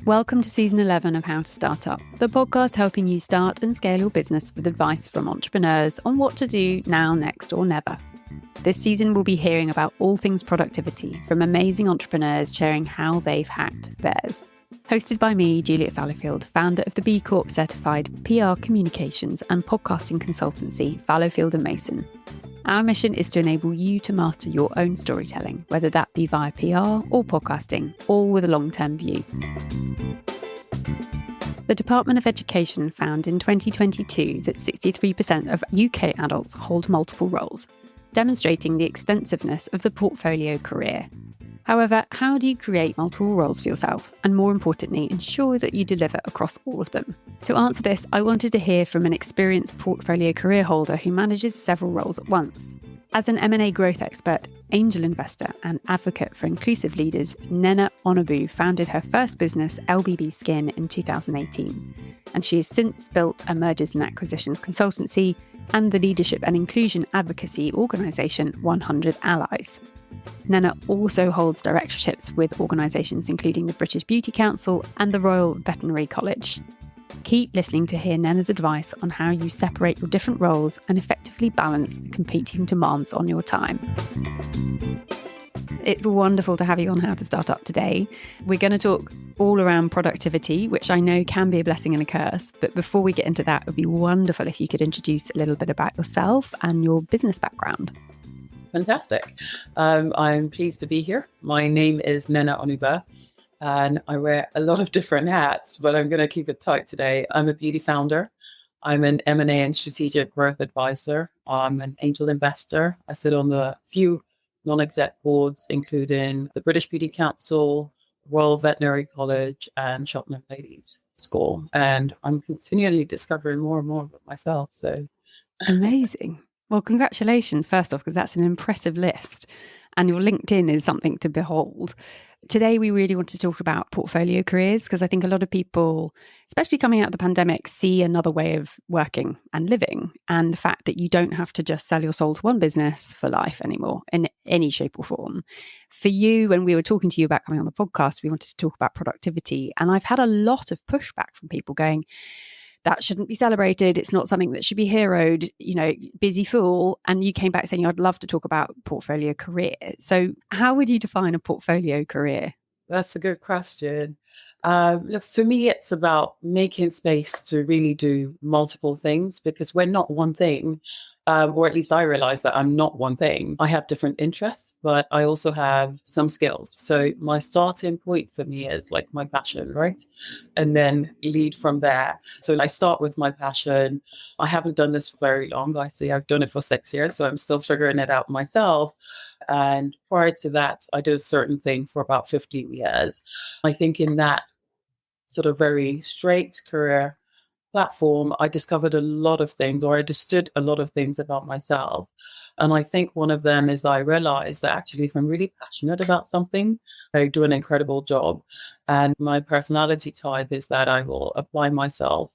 Welcome to season 11 of How to Start Up, the podcast helping you start and scale your business with advice from entrepreneurs on what to do now, next, or never. This season, we'll be hearing about all things productivity from amazing entrepreneurs sharing how they've hacked theirs. Hosted by me, Juliet Fallowfield, founder of the B Corp certified PR communications and podcasting consultancy, Fallowfield & Mason. Our mission is to enable you to master your own storytelling, whether that be via PR or podcasting, all with a long-term view. The Department of Education found in 2022 that 63% of UK adults hold multiple roles, demonstrating the extensiveness of the portfolio career. However, how do you create multiple roles for yourself and, more importantly, ensure that you deliver across all of them? To answer this, I wanted to hear from an experienced portfolio career holder who manages several roles at once. As an M&A growth expert, angel investor and advocate for inclusive leaders, Nnenna Onuba founded her first business, LBB Skin, in 2018. And she has since built a mergers and acquisitions consultancy and the leadership and inclusion advocacy organisation 100 Allies. Nnenna also holds directorships with organisations including the British Beauty Council and the Royal Veterinary College. Keep listening to hear Nnenna's advice on how you separate your different roles and effectively balance the competing demands on your time. It's wonderful to have you on How to Start Up today. We're going to talk all around productivity, which I know can be a blessing and a curse. But before we get into that, it would be wonderful if you could introduce a little bit about yourself and your business background. Fantastic. I'm pleased to be here. My name is Nnenna Onuba, and I wear a lot of different hats, but I'm going to keep it tight today. I'm a beauty founder. I'm an M&A and strategic growth advisor. I'm an angel investor. I sit on a few non-exec boards, including the British Beauty Council, Royal Veterinary College, and Cheltenham Ladies School. And I'm continually discovering more and more about myself. So amazing. Well, congratulations, first off, because that's an impressive list. And your LinkedIn is something to behold. Today, we really want to talk about portfolio careers, because I think a lot of people, especially coming out of the pandemic, see another way of working and living. And the fact that you don't have to just sell your soul to one business for life anymore in any shape or form. For you, when we were talking to you about coming on the podcast, we wanted to talk about productivity. And I've had a lot of pushback from people going, that shouldn't be celebrated. It's not something that should be heroed, busy fool. And you came back saying, I'd love to talk about portfolio career. So how would you define a portfolio career? That's a good question. Look, for me, it's about making space to really do multiple things, because we're not one thing. Or at least I realize that I'm not one thing. I have different interests, but I also have some skills. So my starting point for me is like my passion, right? And then lead from there. So I start with my passion. I haven't done this for very long. I see I've done it for 6 years, so I'm still figuring it out myself. And prior to that, I did a certain thing for about 15 years. I think in that sort of very straight career platform, I discovered a lot of things, or I understood a lot of things about myself. And I think one of them is I realized that actually, if I'm really passionate about something, I do an incredible job. And my personality type is that I will apply myself.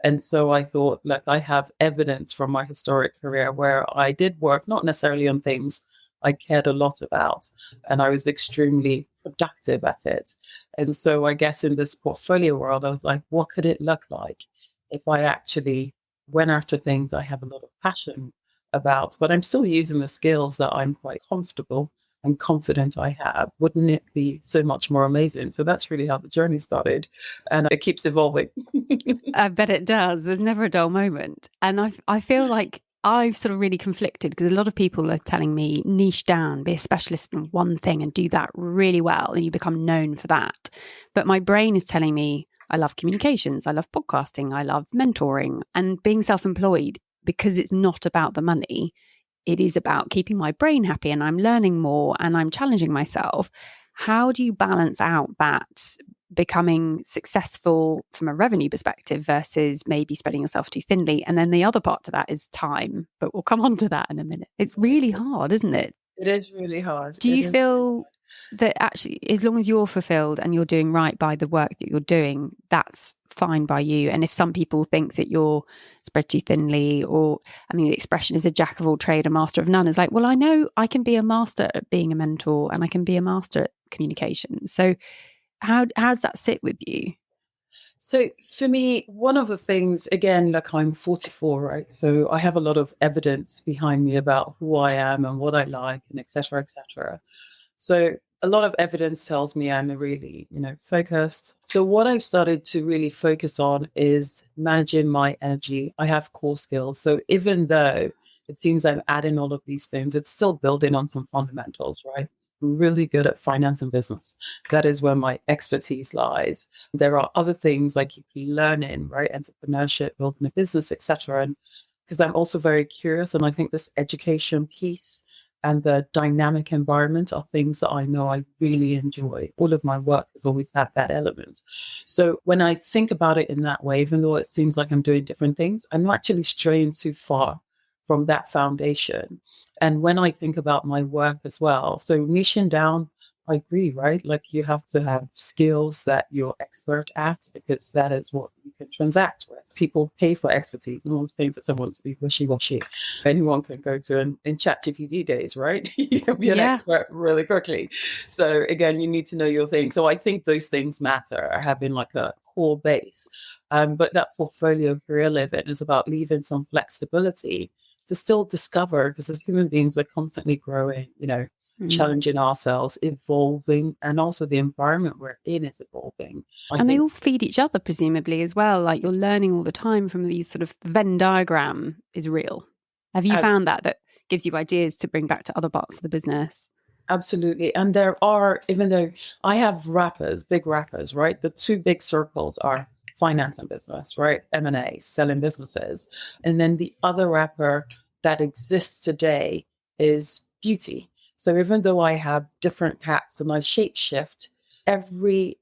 And so I thought, look, I have evidence from my historic career where I did work, not necessarily on things I cared a lot about, and I was extremely productive at it. And so I guess in this portfolio world, I was like, what could it look like if I actually went after things I have a lot of passion about, but I'm still using the skills that I'm quite comfortable and confident I have? Wouldn't it be so much more amazing? So that's really how the journey started, and it keeps evolving. I bet it does. There's never a dull moment. And I feel like I've sort of really conflicted, because a lot of people are telling me niche down, be a specialist in one thing and do that really well, and you become known for that. But my brain is telling me, I love communications, I love podcasting, I love mentoring, and being self-employed, because it's not about the money. It is about keeping my brain happy, and I'm learning more and I'm challenging myself. How do you balance out that becoming successful from a revenue perspective versus maybe spreading yourself too thinly? And then the other part to that is time, but we'll come on to that in a minute. It's really hard, isn't it? It is really hard. Do you feel that actually, as long as you're fulfilled and you're doing right by the work that you're doing, that's fine by you? And if some people think that you're spread too thinly, or, I mean, the expression is a jack of all trade, a master of none. It's like, well, I know I can be a master at being a mentor, and I can be a master at communication. So How does that sit with you? So for me, one of the things, again, like I'm 44, right? So I have a lot of evidence behind me about who I am and what I like and et cetera, et cetera. So a lot of evidence tells me I'm really, focused. So what I've started to really focus on is managing my energy. I have core skills. So even though it seems I'm adding all of these things, it's still building on some fundamentals, right? I'm really good at finance and business. That is where my expertise lies. There are other things like you can learn in, right? Entrepreneurship, building a business, etc. And because I'm also very curious, and I think this education piece and the dynamic environment are things that I know I really enjoy. All of my work has always had that element. So when I think about it in that way, even though it seems like I'm doing different things, I'm not actually straying too far from that foundation. And when I think about my work as well, so niching down, I agree, right? Like you have to have skills that you're expert at because that is what you can transact with. People pay for expertise. No one's paying for someone to be wishy-washy. Anyone can go to in ChatGPT days, right? You can be an expert really quickly. So again, you need to know your thing. So I think those things matter, having like a core base. But that portfolio career living is about leaving some flexibility to still discover, because as human beings, we're constantly growing, challenging ourselves, evolving, and also the environment we're in is evolving. And they all feed each other, presumably, as well. Like you're learning all the time from these sort of Venn diagram is real. Have you found that gives you ideas to bring back to other parts of the business? Absolutely. And there are, even though I have big rappers, right? The two big circles are finance and business, right? M&A, selling businesses. And then the other wrapper that exists today is beauty. So even though I have different hats and I shape shift, every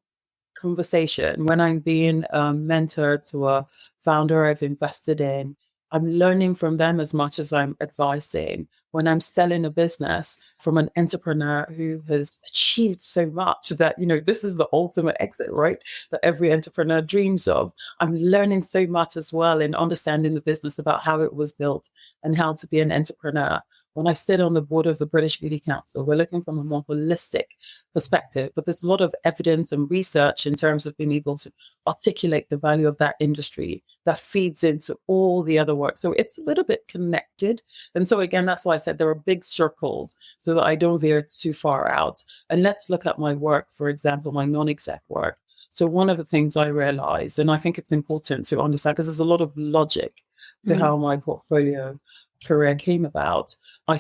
conversation when I'm being a mentor to a founder I've invested in, I'm learning from them as much as I'm advising. When I'm selling a business from an entrepreneur who has achieved so much that, this is the ultimate exit, right? That every entrepreneur dreams of. I'm learning so much as well in understanding the business about how it was built and how to be an entrepreneur. When I sit on the board of the British Beauty Council, we're looking from a more holistic perspective, but there's a lot of evidence and research in terms of being able to articulate the value of that industry that feeds into all the other work. So it's a little bit connected. And so again, that's why I said there are big circles so that I don't veer too far out. And let's look at my work, for example, my non-exec work. So one of the things I realized, and I think it's important to understand, because there's a lot of logic to how my portfolio career came about. I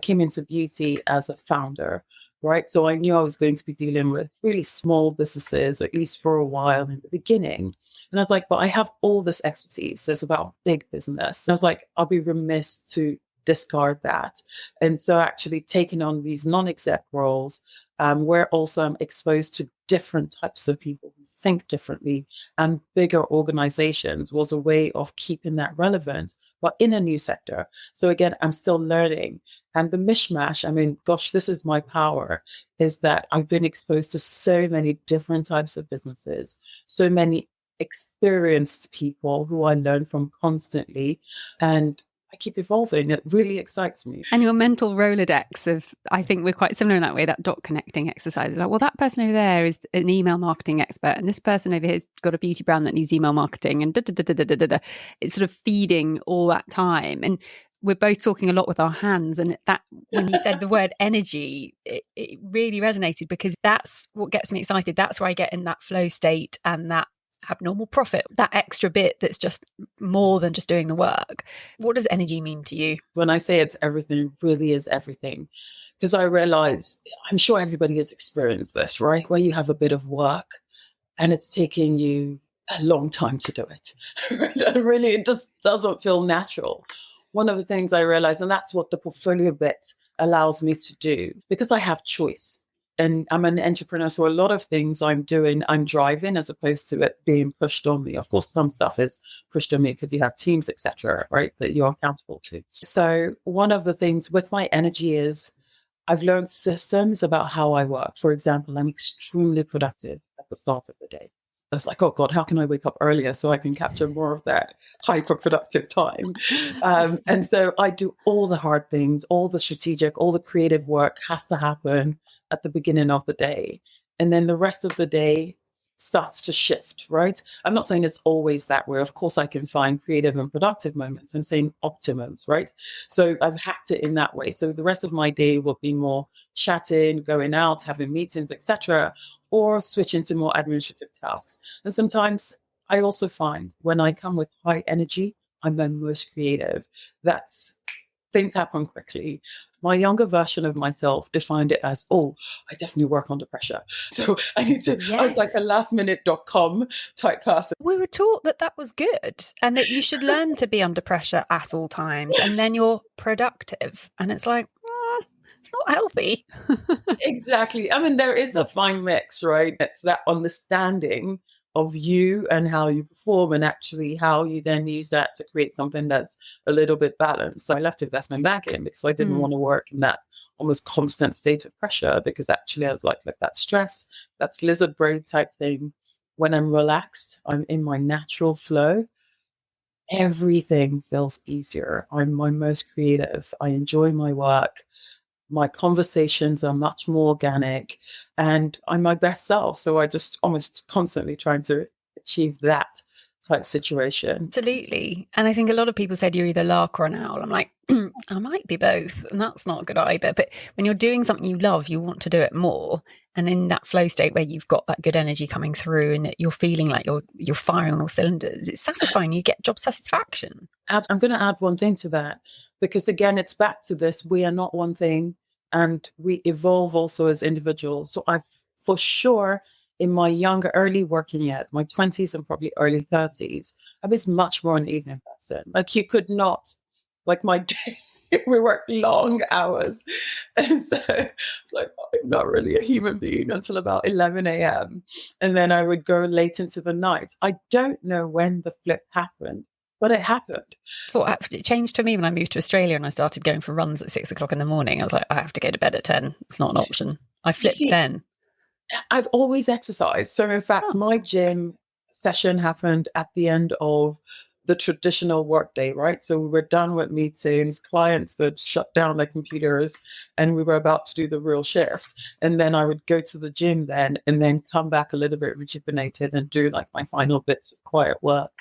came into beauty as a founder, right? So I knew I was going to be dealing with really small businesses, at least for a while in the beginning. And I was like, but I have all this expertise. It's about big business. And I was like, I'll be remiss to discard that. And so actually taking on these non-exec roles, where also I'm exposed to different types of people who think differently and bigger organizations was a way of keeping that relevant, but in a new sector. So again, I'm still learning. And the mishmash, I mean, gosh, this is my power, is that I've been exposed to so many different types of businesses, so many experienced people who I learn from constantly. And I keep evolving. It really excites me. And your mental Rolodex of, I think we're quite similar in that way, that dot connecting exercise. Like, well, that person over there is an email marketing expert, and this person over here has got a beauty brand that needs email marketing, and it's sort of feeding all that time. And we're both talking a lot with our hands. And that, when you said the word energy, it really resonated, because that's what gets me excited. That's where I get in that flow state and that abnormal profit, that extra bit that's just more than just doing the work. What does energy mean to you? When I say it's everything, it really is everything. Because I realize, I'm sure everybody has experienced this, right? Where you have a bit of work and it's taking you a long time to do it. Really, it just doesn't feel natural. One of the things I realized, and that's what the portfolio bit allows me to do, because I have choice. And I'm an entrepreneur, so a lot of things I'm doing, I'm driving as opposed to it being pushed on me. Of course, some stuff is pushed on me because you have teams, etc., right, that you're accountable to. So one of the things with my energy is I've learned systems about how I work. For example, I'm extremely productive at the start of the day. I was like, oh God, how can I wake up earlier so I can capture more of that hyper productive time? And so I do all the hard things, all the strategic, all the creative work has to happen at the beginning of the day. And then the rest of the day starts to shift, right? I'm not saying it's always that way. Of course, I can find creative and productive moments. I'm saying optimums, right? So I've hacked it in that way. So the rest of my day will be more chatting, going out, having meetings, etc., or switching to more administrative tasks. And sometimes I also find when I come with high energy, I'm the most creative. That's things happen quickly. My younger version of myself defined it as, oh, I definitely work under pressure. So I need to, I was like a lastminute.com type person. We were taught that that was good and that you should learn to be under pressure at all times and then you're productive. And it's like, it's not healthy. Exactly. I mean, there is a fine mix, right? It's that understanding of you and how you perform and actually how you then use that to create something that's a little bit balanced. So I left investment banking because I didn't want to work in that almost constant state of pressure, because actually I was like that stress, that's lizard brain type thing. When I'm relaxed, I'm in my natural flow. Everything feels easier. I'm my most creative. I enjoy my work. My conversations are much more organic and I'm my best self. So I just almost constantly trying to achieve that type situation. Absolutely. And I think a lot of people said you're either lark or an owl. I'm like, I might be both. And that's not good either. But when you're doing something you love, you want to do it more. And in that flow state where you've got that good energy coming through and that you're feeling like you're firing on all cylinders, it's satisfying. You get job satisfaction. I'm going to add one thing to that, because again, it's back to this, we are not one thing and we evolve also as individuals. So I, for sure, in my younger, early working years, my 20s and probably early 30s, I was much more an evening person. Like you could not, like my day, we worked long hours. And so like, I'm not really a human being until about 11 a.m. And then I would go late into the night. I don't know when the flip happened, but it happened. So it changed for me when I moved to Australia and I started going for runs at 6 o'clock in the morning. I was like, I have to go to bed at 10. It's not an option. I flipped then. I've always exercised. So in fact, my gym session happened at the end of the traditional workday, right? So we were done with meetings, clients had shut down their computers, and we were about to do the real shift. And then I would go to the gym then and then come back a little bit rejuvenated and do like my final bits of quiet work.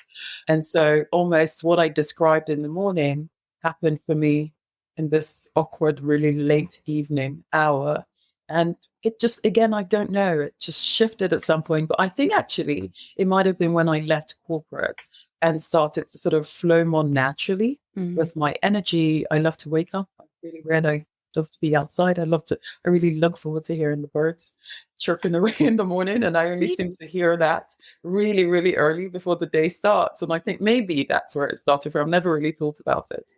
And so almost what I described in the morning happened for me in this awkward, really late evening hour. And it just, again, I don't know, it just shifted at some point. But I think actually it might have been when I left corporate and started to sort of flow more naturally with my energy. I love to wake up. I'm really weird. I love to be outside. I really look forward to hearing the birds chirping away in the morning. And I only seem to hear that really, really early before the day starts. And I think maybe that's where it started from. I've never really thought about it.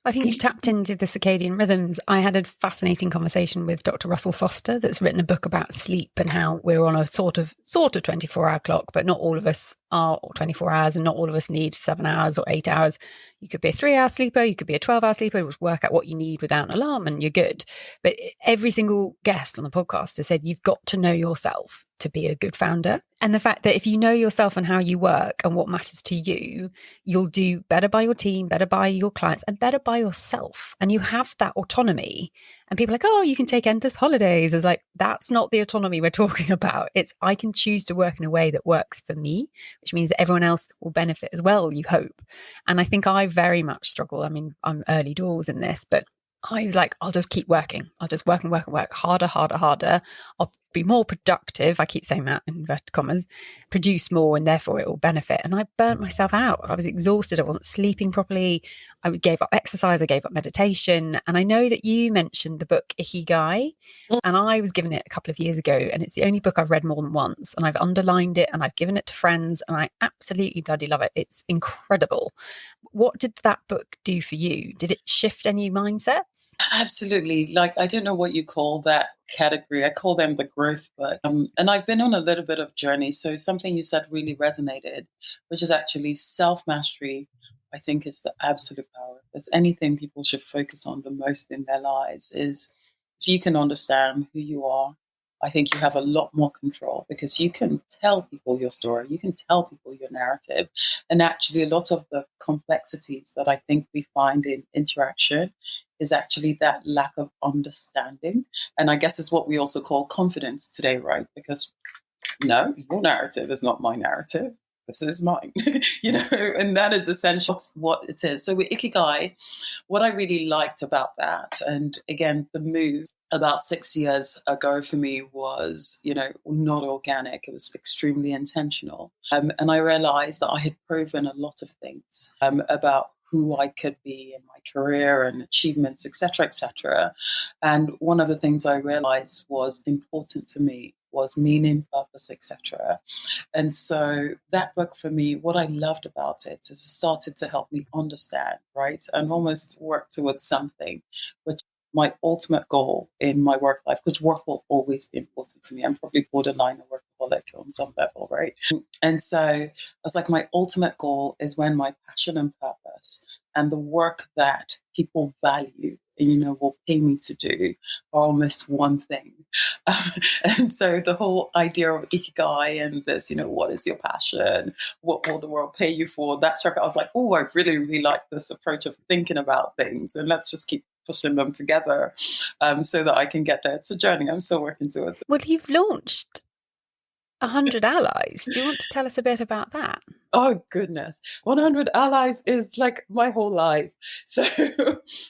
I think you've tapped into the circadian rhythms. I had a fascinating conversation with Dr. Russell Foster that's written a book about sleep and how we're on a sort of 24-hour clock, but not all of us are 24 hours and not all of us need 7 hours or 8 hours. You could be a 3-hour sleeper, you could be a 12-hour sleeper, work out what you need without an alarm and you're good. But every single guest on the podcast has said you've got to know yourself to be a good founder. And the fact that if you know yourself and how you work and what matters to you, you'll do better by your team, better by your clients, and better by yourself. And you have that autonomy. And people are like, oh, you can take endless holidays. It's like, that's not the autonomy we're talking about. It's I can choose to work in a way that works for me, which means that everyone else will benefit as well, you hope. And I think I very much struggle. I mean, I'm early doors in this, but I was like, I'll just keep working. I'll just work and work and work harder. I'll be more productive. I keep saying that in inverted commas, produce more and therefore it will benefit. And I burnt myself out. I was exhausted. I wasn't sleeping properly. I gave up exercise. I gave up meditation. And I know that you mentioned the book Ikigai, and I was given it a couple of years ago. And it's the only book I've read more than once. And I've underlined it and I've given it to friends and I absolutely bloody love it. It's incredible. What did that book do for you? Did it shift any mindsets? Absolutely. Like, I don't know what you call that category. I call them the growth book. And I've been on a little bit of journey. So something you said really resonated, which is actually self-mastery, I think is the absolute power. If there's anything people should focus on the most in their lives is if you can understand who you are, I think you have a lot more control because you can tell people your story, you can tell people your narrative. And actually, a lot of the complexities that I think we find in interaction is actually that lack of understanding. And I guess it's what we also call confidence today, right? Because no, your narrative is not my narrative. This is mine, and that is essentially what it is. So with Ikigai, what I really liked about that, and again, the move about 6 years ago for me was, not organic. It was extremely intentional. And I realized that I had proven a lot of things about who I could be in my career and achievements, et cetera, et cetera. And one of the things I realized was important to me was meaning, purpose, etc. And so that book for me, what I loved about it is it started to help me understand, right, and almost work towards something, which is my ultimate goal in my work life, because work will always be important to me. I'm probably borderline a workaholic on some level, right? And so I was like, my ultimate goal is when my passion and purpose and the work that people value, will pay me to do are almost one thing. And so the whole idea of Ikigai and this, what is your passion? What will the world pay you for? That circle, I was like, oh, I really, really like this approach of thinking about things. And let's just keep pushing them together so that I can get there. It's a journey. I'm still working towards it. Well, you've launched 100 Allies. Do you want to tell us a bit about that? Oh, goodness. 100 Allies is like my whole life. So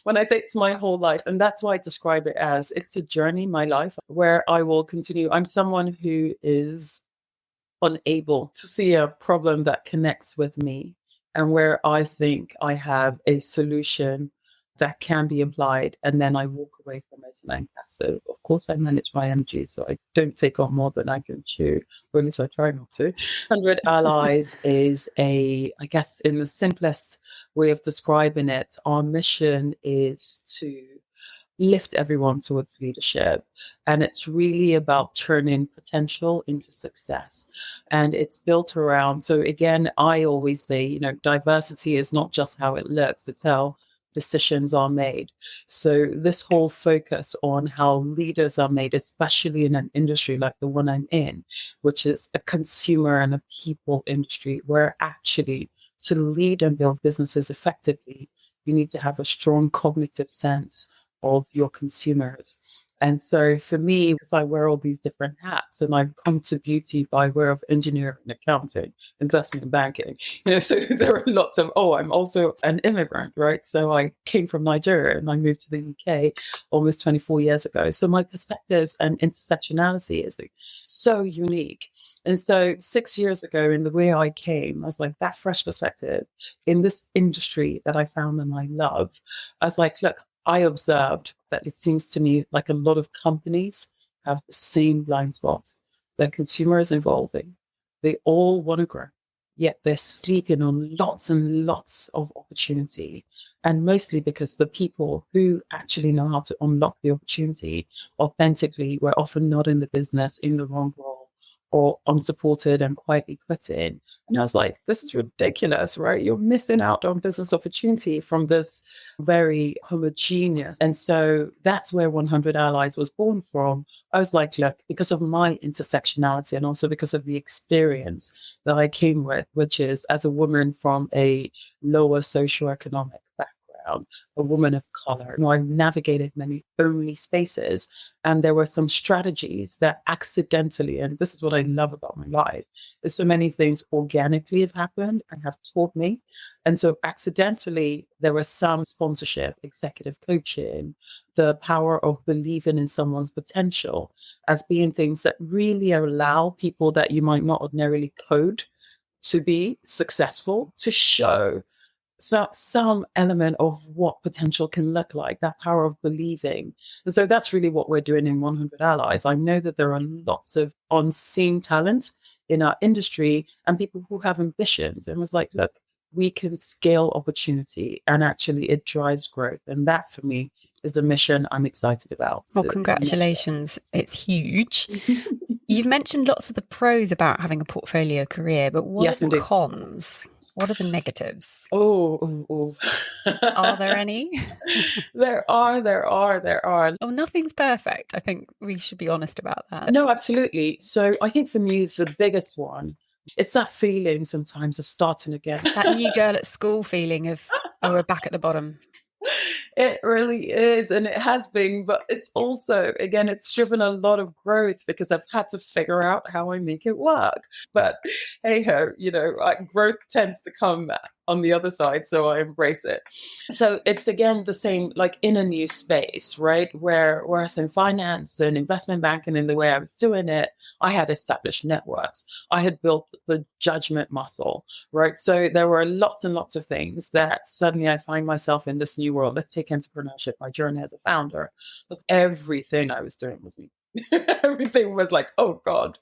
when I say it's my whole life, and that's why I describe it as it's a journey, my life, where I will continue. I'm someone who is unable to see a problem that connects with me and where I think I have a solution that can be applied, and then I walk away from it and I pass it. Of course, I manage my energy, so I don't take on more than I can chew, or at least I try not to. 100 Allies is I guess in the simplest way of describing it, our mission is to lift everyone towards leadership. And it's really about turning potential into success. And it's built around, so again, I always say, diversity is not just how it looks, it's how decisions are made. So this whole focus on how leaders are made, especially in an industry like the one I'm in, which is a consumer and a people industry, where actually to lead and build businesses effectively, you need to have a strong cognitive sense of your consumers. And so for me, because I wear all these different hats and I've come to beauty by way of engineering, accounting, investment banking, so there are lots of, I'm also an immigrant, right? So I came from Nigeria and I moved to the UK almost 24 years ago. So my perspectives and intersectionality is so unique. And so 6 years ago, in the way I came, I was like, that fresh perspective in this industry that I found and I love, I was like, look, I observed that it seems to me like a lot of companies have the same blind spot. The consumer is evolving. They all want to grow, yet they're sleeping on lots and lots of opportunity. And mostly because the people who actually know how to unlock the opportunity authentically were often not in the business, in the wrong role, or unsupported and quietly quitting. And I was like, this is ridiculous, right? You're missing out on business opportunity from this very homogeneous. And so that's where 100 Allies was born from. I was like, look, because of my intersectionality and also because of the experience that I came with, which is as a woman from a lower socioeconomic background, a woman of color, I've navigated many lonely spaces. And there were some strategies that accidentally, and this is what I love about my life, is so many things organically have happened and have taught me. And so accidentally, there was some sponsorship, executive coaching, the power of believing in someone's potential as being things that really allow people that you might not ordinarily code to be successful, to show some element of what potential can look like, that power of believing. And so that's really what we're doing in 100 Allies. I know that there are lots of unseen talent in our industry and people who have ambitions. And was like, look, we can scale opportunity and actually it drives growth. And that for me is a mission I'm excited about. Well, congratulations. It's huge. You've mentioned lots of the pros about having a portfolio career, but what are the cons? What are the negatives? Oh. Are there any? There are. Oh, nothing's perfect. I think we should be honest about that. No, absolutely. So I think for me, the biggest one, it's that feeling sometimes of starting again. That new girl at school feeling of, oh, we're back at the bottom. It really is, and it has been, but it's also, again, it's driven a lot of growth because I've had to figure out how I make it work. But hey ho, growth tends to come on the other side, so I embrace it. So it's again the same, like in a new space, right? Whereas in finance and investment banking, in the way I was doing it, I had established networks. I had built the judgment muscle, right? So there were lots and lots of things that suddenly I find myself in this new world. Let's take entrepreneurship, my journey as a founder, because everything I was doing was new. Everything was like, oh God.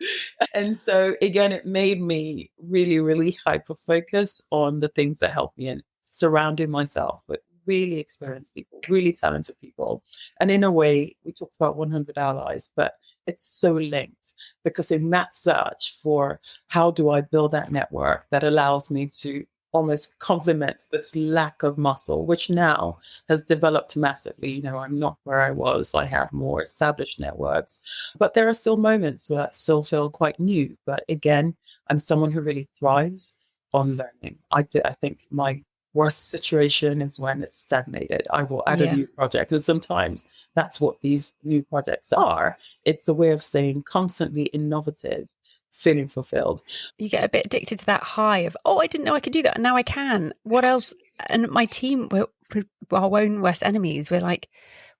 And so again, it made me really, really hyper focus on the things that help me in surrounding myself with really experienced people, really talented people. And in a way, we talked about 100 allies, but it's so linked because in that search for how do I build that network that allows me to almost complement this lack of muscle, which now has developed massively. I'm not where I was. I have more established networks, but there are still moments where I still feel quite new. But again, I'm someone who really thrives on learning. I think my worst situation is when it's stagnated. I will add a new project. And sometimes that's what these new projects are. It's a way of staying constantly innovative, feeling fulfilled. You get a bit addicted to that high of, oh, I didn't know I could do that, and now I can. What else? And my team, we're our own worst enemies. We're like,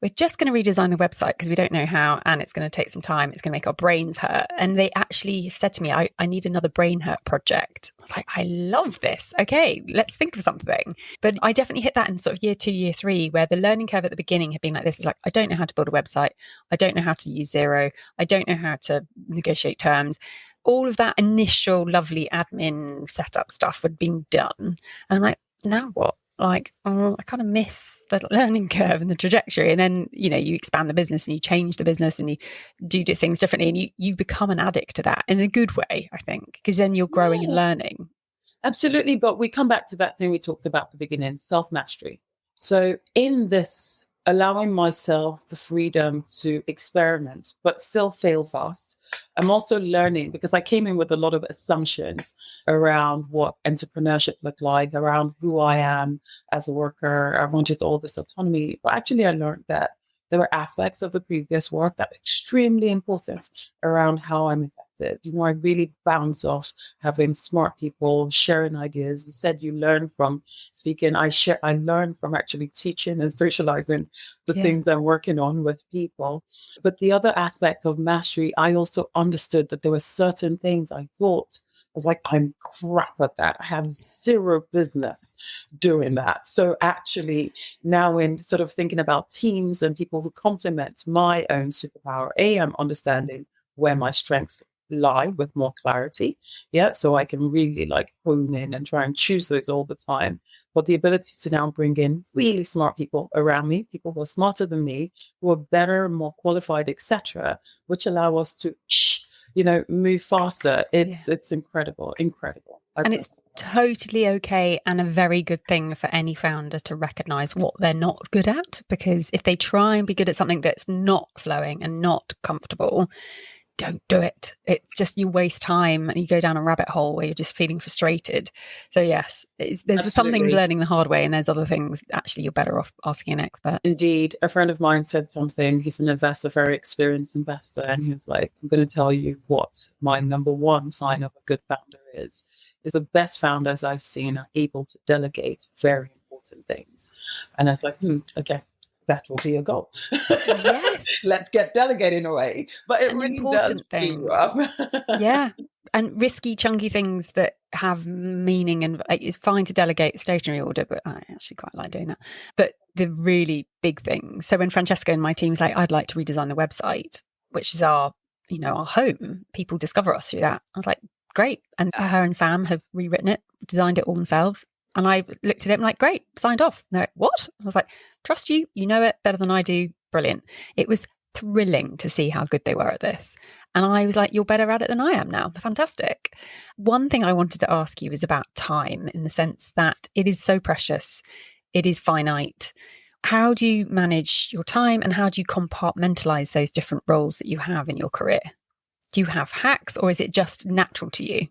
we're just going to redesign the website because we don't know how, and it's going to take some time. It's going to make our brains hurt. And they actually have said to me, I need another brain hurt project. I was like, I love this. Okay, let's think of something. But I definitely hit that in sort of year 2, year 3, where the learning curve at the beginning had been like this. It's like, I don't know how to build a website. I don't know how to use Xero. I don't know how to negotiate terms. All of that initial lovely admin setup stuff had been done. And I'm like, now what? Like, I kind of miss the learning curve and the trajectory. And then, you expand the business and you change the business and you do things differently. And you become an addict to that in a good way, I think, because then you're growing and learning. Absolutely. But we come back to that thing we talked about at the beginning, self-mastery. So in this, allowing myself the freedom to experiment, but still fail fast. I'm also learning because I came in with a lot of assumptions around what entrepreneurship looked like, around who I am as a worker. I wanted all this autonomy. But actually, I learned that there were aspects of the previous work that were extremely important around how I'm effective. I really bounce off having smart people sharing ideas. You said you learn from speaking. I learn from actually teaching and socializing the things I'm working on with people. But the other aspect of mastery, I also understood that there were certain things I thought I was like, I'm crap at that. I have zero business doing that. So actually now in sort of thinking about teams and people who complement my own superpower, I'm understanding where my strengths lie with more clarity. So I can really like hone in and try and choose those all the time. But the ability to now bring in really smart people around me, people who are smarter than me, who are better, more qualified, etc., which allow us to move faster. It's incredible. And it's totally okay and a very good thing for any founder to recognize what they're not good at, because if they try and be good at something that's not flowing and not comfortable, don't do it. It's just, you waste time and you go down a rabbit hole where you're just feeling frustrated. So yes, there's some things learning the hard way, and there's other things actually you're better off asking an expert. Indeed. A friend of mine said something. He's an investor, very experienced investor, and he was like, I'm going to tell you what my number one sign of a good founder is the best founders I've seen are able to delegate very important things. And I was like, okay, that will be a goal. Yes. Let's get delegating away. But it really important does things. Yeah. And risky, chunky things that have meaning, and it's fine to delegate stationary order, but I actually quite like doing that. But the really big things. So when Francesca and my team's like, I'd like to redesign the website, which is our home, people discover us through that. I was like, great. And her and Sam have rewritten it, designed it all themselves. And I looked at it and like, great, signed off. And they're like, what? I was like, trust you, you know it better than I do. Brilliant. It was thrilling to see how good they were at this. And I was like, you're better at it than I am now. Fantastic. One thing I wanted to ask you is about time, in the sense that it is so precious. It is finite. How do you manage your time, and how do you compartmentalize those different roles that you have in your career? Do you have hacks, or is it just natural to you?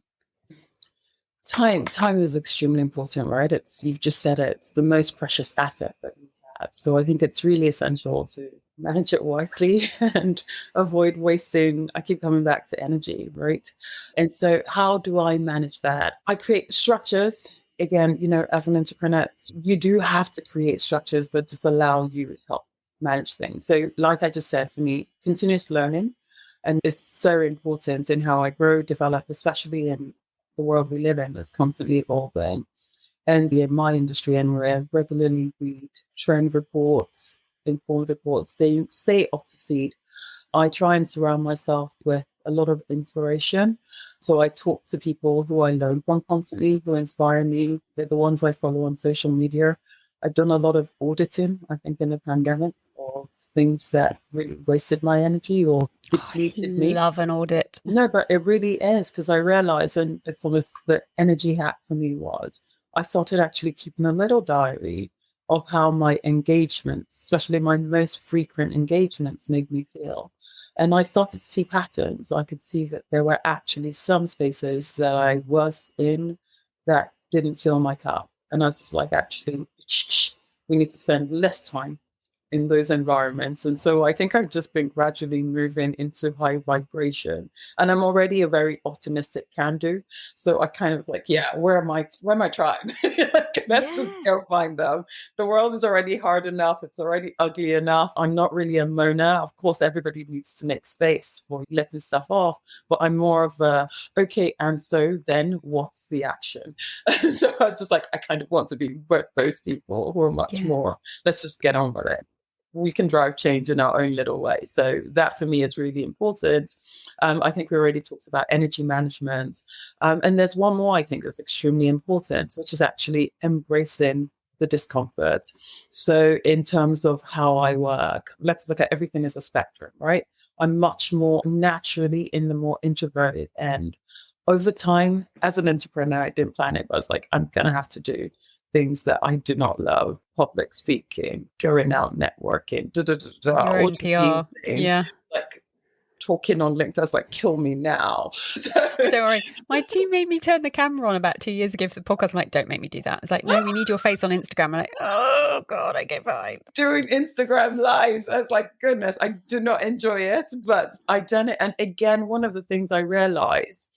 Time is extremely important, right? You've just said it, it's the most precious asset that we have. So I think it's really essential to manage it wisely and avoid wasting. I keep coming back to energy, right? And so how do I manage that? I create structures. Again, as an entrepreneur, you do have to create structures that just allow you to help manage things. So like I just said, for me, continuous learning and is so important in how I grow, develop, especially in the world we live in that's constantly evolving. And in my industry, and where I regularly read trend reports, informed reports, they stay up to speed. I try and surround myself with a lot of inspiration. So I talk to people who I learn from constantly, who inspire me. They're the ones I follow on social media. I've done a lot of auditing, I think, in the pandemic, of things that really wasted my energy or depleted me. Love an audit. No, but it really is, because I realized, and it's almost the energy hack for me was, I started actually keeping a little diary of how my engagements, especially my most frequent engagements, made me feel. And I started to see patterns. I could see that there were actually some spaces that I was in that didn't fill my cup. And I was just like, actually, we need to spend less time in those environments. And so I think I've just been gradually moving into high vibration, and I'm already a very optimistic can-do. So I kind of was like, yeah, where am I trying? Let's just go find them. The world is already hard enough. It's already ugly enough. I'm not really a moaner. Of course, everybody needs to make space for letting stuff off, but I'm more of a, okay, and so then what's the action? So I was just like, I kind of want to be with those people who are much more, let's just get on with it. We can drive change in our own little way. So that for me is really important. I think we already talked about energy management. And there's one more I think that's extremely important, which is actually embracing the discomfort. So in terms of how I work, let's look at everything as a spectrum, right? I'm much more naturally in the more introverted end. Over time, as an entrepreneur, I didn't plan it, but I was like, I'm going to have to do things that I do not love: public speaking, going out networking, Your own PR. Yeah. Like talking on LinkedIn. I was like, kill me now. Don't worry. My team made me turn the camera on about 2 years ago for the podcast. I'm like, don't make me do that. It's like, no, we need your face on Instagram. I'm like, oh God, okay, fine. Doing Instagram lives, I was like, goodness, I do not enjoy it, but I've done it. And again, one of the things I realized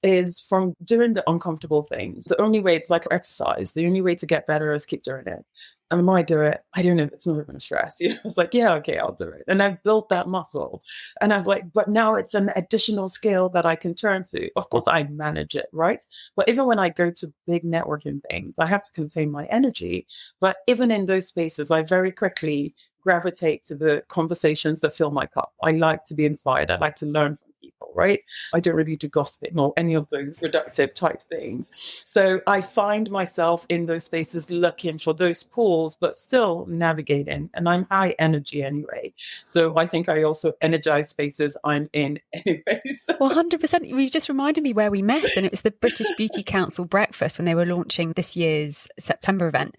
is from doing the uncomfortable things, the only way, it's like exercise, the only way to get better is keep doing it. And when I do it, I don't know, it's not even a stress. It's like, yeah, okay, I'll do it. And I've built that muscle. And I was like, but now it's an additional skill that I can turn to. Of course, I manage it, right? But even when I go to big networking things, I have to contain my energy. But even in those spaces, I very quickly gravitate to the conversations that fill my cup. I like to be inspired. I like to learn from people, right? I don't really do gossiping or any of those productive type things. So I find myself in those spaces looking for those pools, but still navigating. And I'm high energy anyway. So I think I also energize spaces I'm in anyways. Well, 100%. You've just reminded me where we met, and it was the British Beauty Council breakfast when they were launching this year's September event.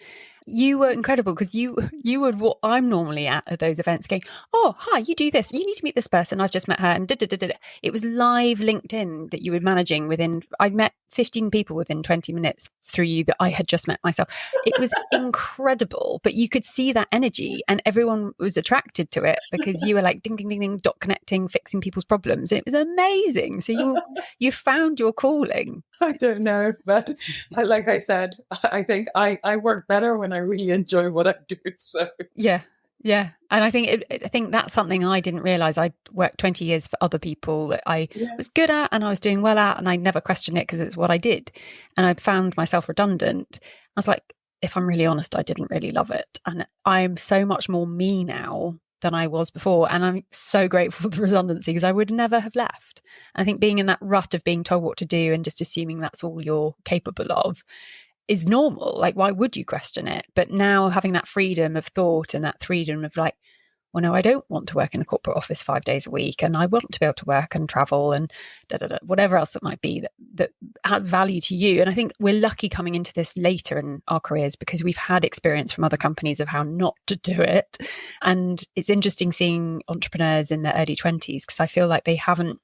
You were incredible, because you were what I'm normally at those events, going, oh, hi, you do this. You need to meet this person. I've just met her. And it was live LinkedIn that you were managing within. I'd met 15 people within 20 minutes through you that I had just met myself. It was incredible, but you could see that energy and everyone was attracted to it because you were like ding, ding, ding, ding, dot connecting, fixing people's problems. And it was amazing. So you found your calling. I don't know, but like I said, I think I work better when I really enjoy what I do. So yeah. And I think that's something I didn't realize. I worked 20 years for other people that I was good at and I was doing well at, and I never questioned it because it's what I did. And I found myself redundant. I was like, if I'm really honest, I didn't really love it. And I'm so much more me now than I was before. And I'm so grateful for the redundancy because I would never have left. And I think being in that rut of being told what to do and just assuming that's all you're capable of is normal. Like, why would you question it? But now having that freedom of thought and that freedom of like, well, no, I don't want to work in a corporate office 5 days a week, and I want to be able to work and travel and whatever else it might be that has value to you. And I think we're lucky coming into this later in our careers because we've had experience from other companies of how not to do it. And it's interesting seeing entrepreneurs in their early 20s because I feel like they haven't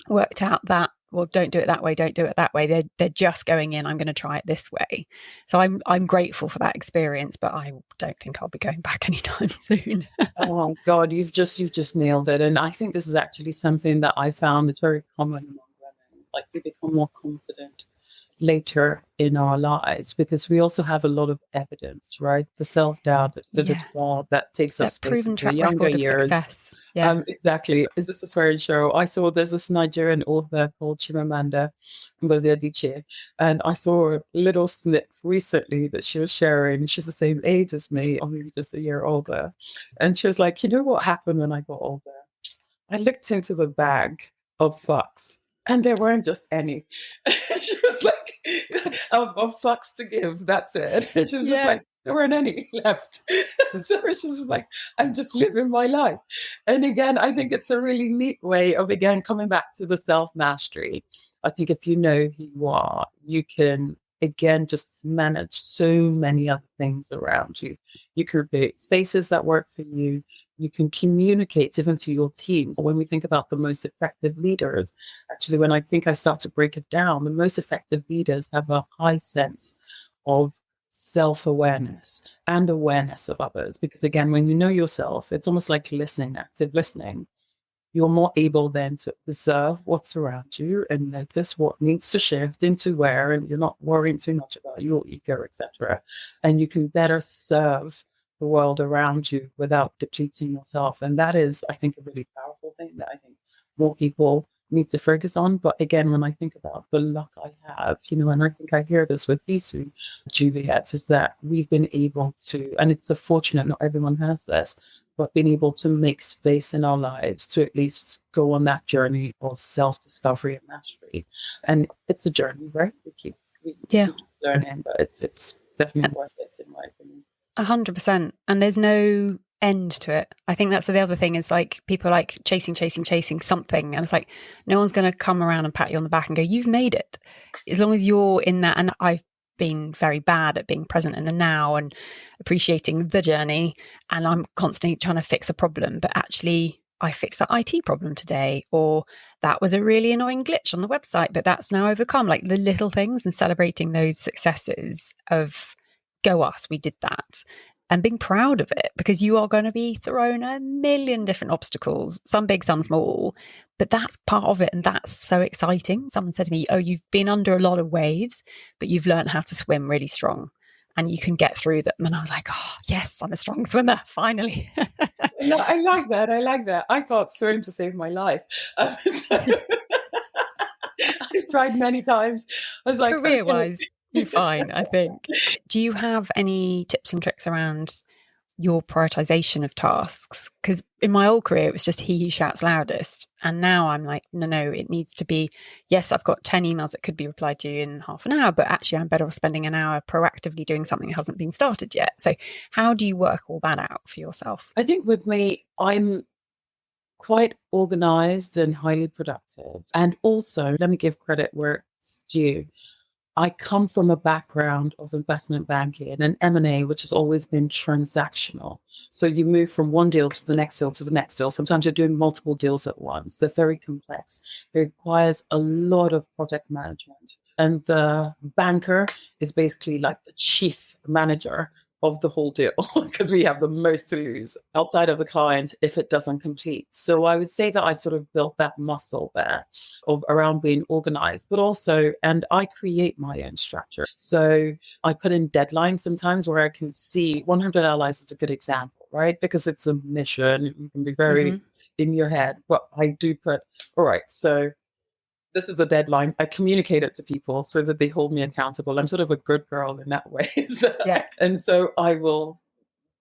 worked out that, well, don't do it that way, don't do it that way. They're just going in, I'm going to try it this way. So I'm grateful for that experience, but I don't think I'll be going back anytime soon. Oh God, you've just nailed it. And I think this is actually something that I found is very common among women. Like we become more confident later in our lives because we also have a lot of evidence, right? The self-doubt that takes that us proven track younger record of years. Success. Yeah. Exactly. Is this a swearing show? There's this Nigerian author called Chimamanda Ngozi Adichie, and I saw a little snip recently that she was sharing. She's the same age as me, or maybe just a year older. And she was like, you know what happened when I got older? I looked into the bag of fucks and there weren't just any. She was like, of fucks to give, that's it. And she was just like, there weren't any left. So she was just like, I'm just living my life. And again, I think it's a really neat way of, again, coming back to the self-mastery. I think if you know who you are, you can, again, just manage so many other things around you. You can create spaces that work for you. You can communicate even to your teams. When we think about the most effective leaders, actually, when I think I start to break it down, the most effective leaders have a high sense of self-awareness and awareness of others. Because again, when you know yourself, it's almost like listening, active listening. You're more able then to observe what's around you and notice what needs to shift into where, and you're not worrying too much about your ego, etc. And you can better serve the world around you without depleting yourself. And that is, I think, a really powerful thing that I think more people need to focus on. But again, when I think about the luck I have, and I think I hear this with you two, Juliet, is that we've been able to, and it's unfortunate not everyone has this, but being able to make space in our lives to at least go on that journey of self-discovery and mastery. And it's a journey, right? We keep learning, but it's definitely worth it, in my opinion. 100%. And there's no end to it. I think that's the other thing is like people like chasing something. And it's like, no one's going to come around and pat you on the back and go, you've made it. As long as you're in that. And I've been very bad at being present in the now and appreciating the journey. And I'm constantly trying to fix a problem, but actually I fixed that IT problem today, or that was a really annoying glitch on the website, but that's now overcome. Like the little things and celebrating those successes of go us, we did that. And being proud of it, because you are going to be thrown a million different obstacles, some big, some small, but that's part of it. And that's so exciting. Someone said to me, oh, you've been under a lot of waves, but you've learned how to swim really strong and you can get through them. And I was like, oh, yes, I'm a strong swimmer, finally. No, I like that. I can't swim to save my life. I tried many times. I was like, career-wise, you're fine, I think. Do you have any tips and tricks around your prioritization of tasks? Because in my old career, it was just he who shouts loudest. And now I'm like, no, it needs to be, yes, I've got 10 emails that could be replied to in half an hour, but actually I'm better off spending an hour proactively doing something that hasn't been started yet. So how do you work all that out for yourself? I think with me, I'm quite organized and highly productive. And also, let me give credit where it's due. I come from a background of investment banking and M&A, which has always been transactional. So you move from one deal to the next deal to the next deal. Sometimes you're doing multiple deals at once. They're very complex. It requires a lot of project management. And the banker is basically like the chief manager of the whole deal because we have the most to lose outside of the client if it doesn't complete. So I would say that I sort of built that muscle there of around being organized, but also, and I create my own structure. So I put in deadlines sometimes where I can see 100 allies is a good example, right? Because it's a mission. You can be very in your head, but I do put, all right, so this is the deadline. I communicate it to people so that they hold me accountable. I'm sort of a good girl in that way. And so I will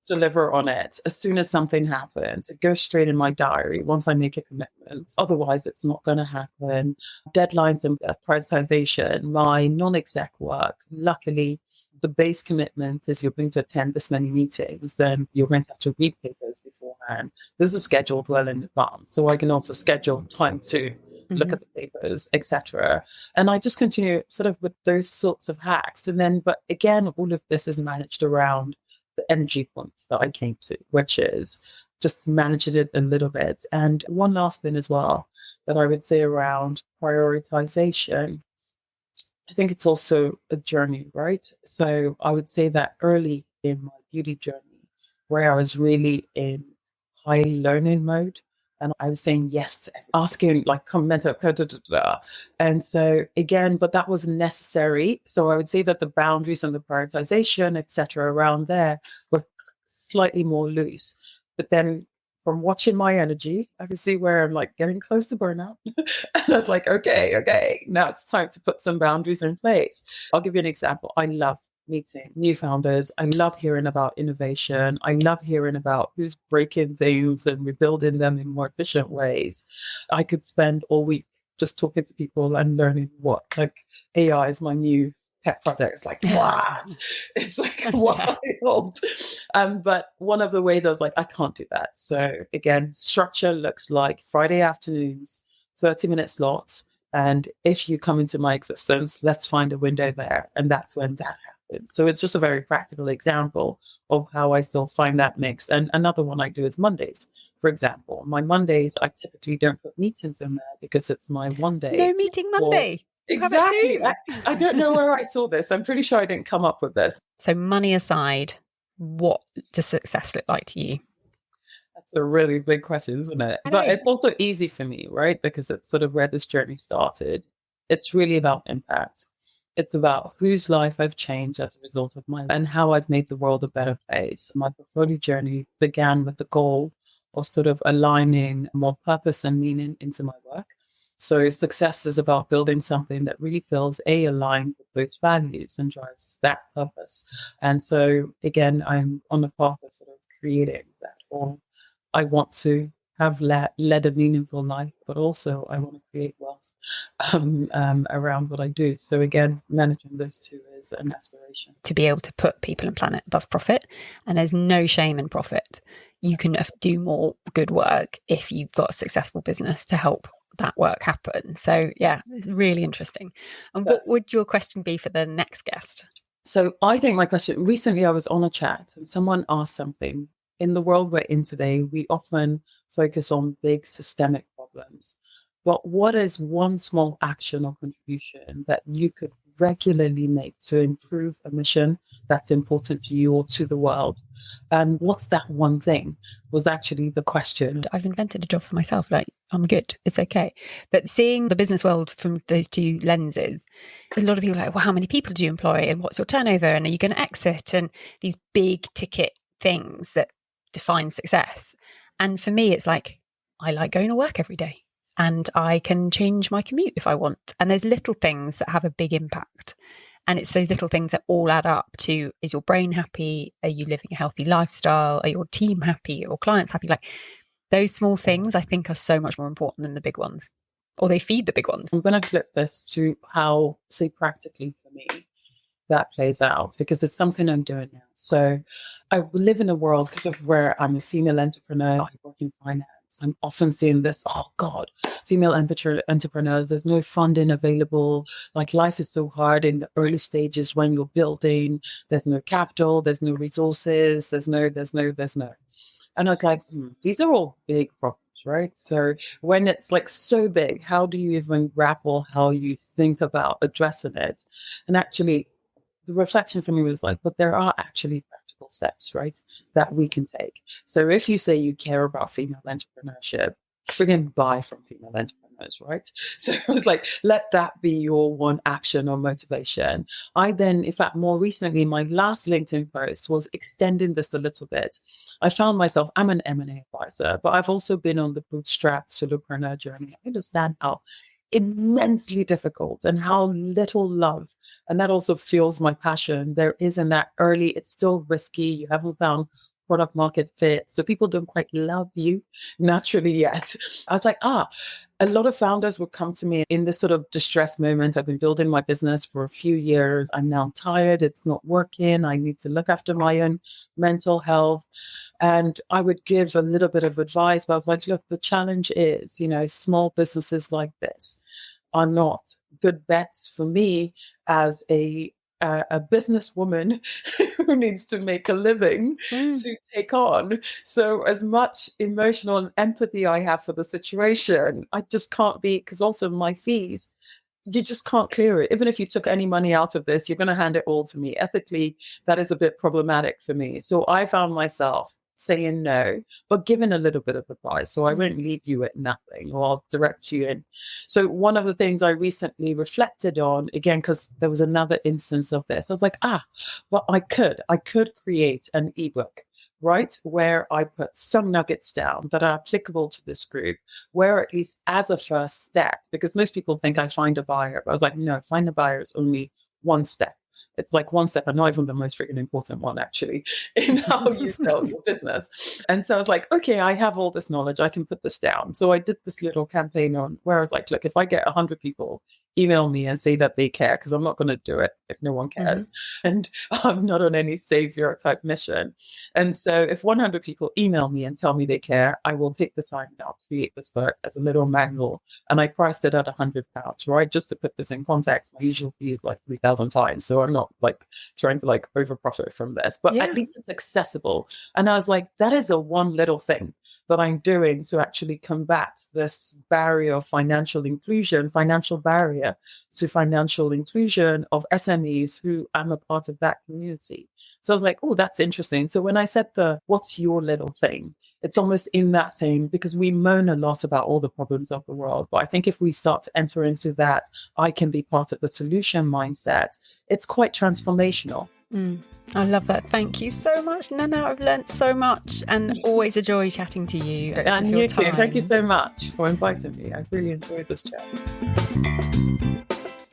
deliver on it as soon as something happens. It goes straight in my diary once I make a commitment. Otherwise, it's not going to happen. Deadlines and prioritization, my non-exec work, luckily, the base commitment is you're going to attend this many meetings, and you're going to have to read papers beforehand. This is scheduled well in advance. So I can also schedule time to look at the papers, etc. And I just continue sort of with those sorts of hacks. And then, but again, all of this is managed around the energy points that I came to, which is just managing it a little bit. And one last thing as well that I would say around prioritization, I think it's also a journey, right? So I would say that early in my beauty journey, where I was really in high learning mode, and I was saying yes, asking like comment, and so again, but that was necessary. So I would say that the boundaries and the prioritization, etc., around there were slightly more loose. But then from watching my energy, I can see where I'm like getting close to burnout. And I was like, okay, now it's time to put some boundaries in place. I'll give you an example. I love meeting new founders. I love hearing about innovation. I love hearing about who's breaking things and rebuilding them in more efficient ways. I could spend all week just talking to people and learning what like AI is my new pet project. It's like, what? It's like wild. But one of the ways I was like, I can't do that. So again, structure looks like Friday afternoons, 30-minute slots. And if you come into my existence, let's find a window there. And that's when that happens. So it's just a very practical example of how I still find that mix. And another one I do is Mondays. For example, my Mondays, I typically don't put meetings in there because it's my one day. No meeting Monday. Exactly. I don't know where I saw this. I'm pretty sure I didn't come up with this. So money aside, what does success look like to you? That's a really big question, isn't it? But it's also easy for me, right? Because it's sort of where this journey started. It's really about impact. It's about whose life I've changed as a result of my and how I've made the world a better place. My portfolio journey began with the goal of sort of aligning more purpose and meaning into my work. So success is about building something that really feels aligned with those values and drives that purpose. And so again, I'm on the path of sort of creating that, or I want to have led a meaningful life, but also I want to create wealth around what I do. So again, managing those two is an aspiration. To be able to put people and planet above profit, and there's no shame in profit. You can do more good work if you've got a successful business to help that work happen. So yeah, it's really interesting. And what would your question be for the next guest? So I think my question, recently I was on a chat and someone asked something. In the world we're in today, we often focus on big systemic problems. But what is one small action or contribution that you could regularly make to improve a mission that's important to you or to the world? And what's that one thing was actually the question. I've invented a job for myself. Like, I'm good. It's okay. But seeing the business world from those two lenses, a lot of people are like, well, how many people do you employ? And what's your turnover? And are you going to exit? And these big ticket things that define success. And for me, it's like, I like going to work every day and I can change my commute if I want. And there's little things that have a big impact. And it's those little things that all add up to, is your brain happy? Are you living a healthy lifestyle? Are your team happy? Are your clients happy? Like those small things I think are so much more important than the big ones, or they feed the big ones. I'm going to flip this to how, say, practically for me, that plays out, because it's something I'm doing now. So I live in a world, because of where I'm a female entrepreneur, I work in finance. I'm often seeing this, oh God, female entrepreneurs, there's no funding available. Like life is so hard in the early stages when you're building. There's no capital, there's no resources, there's no. And I was like, these are all big problems, right? So when it's like so big, how do you even grapple how you think about addressing it? And actually, the reflection for me was like, but there are actually practical steps, right, that we can take. So if you say you care about female entrepreneurship, friggin' buy from female entrepreneurs, right? So it was like, let that be your one action or motivation. I then, in fact, more recently, my last LinkedIn post was extending this a little bit. I found myself, I'm an M&A advisor, but I've also been on the bootstrap solopreneur journey. I understand how immensely difficult and how little love, and that also fuels my passion, there is in that early, it's still risky. You haven't found product market fit. So people don't quite love you naturally yet. I was like, A lot of founders would come to me in this sort of distress moment. I've been building my business for a few years. I'm now tired. It's not working. I need to look after my own mental health. And I would give a little bit of advice, but I was like, look, the challenge is, small businesses like this are not good bets for me as a businesswoman who needs to make a living to take on. So as much emotional and empathy I have for the situation, I just can't be, because also my fees, you just can't clear it. Even if you took any money out of this, you're going to hand it all to me. Ethically, that is a bit problematic for me. So I found myself saying no, but giving a little bit of advice. So I won't leave you at nothing, or I'll direct you in. So one of the things I recently reflected on, again, because there was another instance of this, I was like, well, I could create an ebook, right, where I put some nuggets down that are applicable to this group, where at least as a first step, because most people think I find a buyer, but I was like, no, find a buyer is only one step. It's like one step, and not even the most freaking important one, actually, in how you sell your business. And so I was like, okay, I have all this knowledge. I can put this down. So I did this little campaign on where I was like, look, if I get 100 people email me and say that they care, because I'm not going to do it if no one cares. And I'm not on any savior type mission. And so if 100 people email me and tell me they care, I will take the time now to create this book as a little manual. And I priced it at £100, right? Just to put this in context, my usual fee is like 3,000 times. So I'm not like trying to like over profit from this, but at least it's accessible. And I was like, that is a one little thing that I'm doing to actually combat this barrier of financial barrier to financial inclusion of SMEs who I'm a part of that community. So I was like, oh, that's interesting. So when I said what's your little thing, it's almost in that same, because we moan a lot about all the problems of the world. But I think if we start to enter into that, I can be part of the solution mindset, it's quite transformational. I love that. Thank you so much, Nnenna. I've learned so much, and always a joy chatting to you. And you too. Thank you so much for inviting me. I really enjoyed this chat.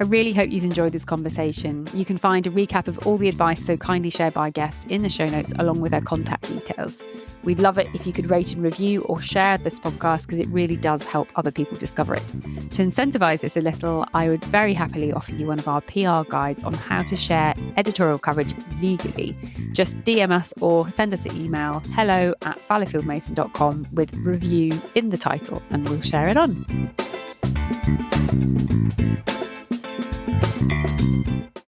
I really hope you've enjoyed this conversation. You can find a recap of all the advice so kindly shared by our guest in the show notes, along with their contact details. We'd love it if you could rate and review or share this podcast, because it really does help other people discover it. To incentivize this a little, I would very happily offer you one of our PR guides on how to share editorial coverage legally. Just DM us or send us an email, hello@fallowfieldmason.com, with review in the title, and we'll share it on.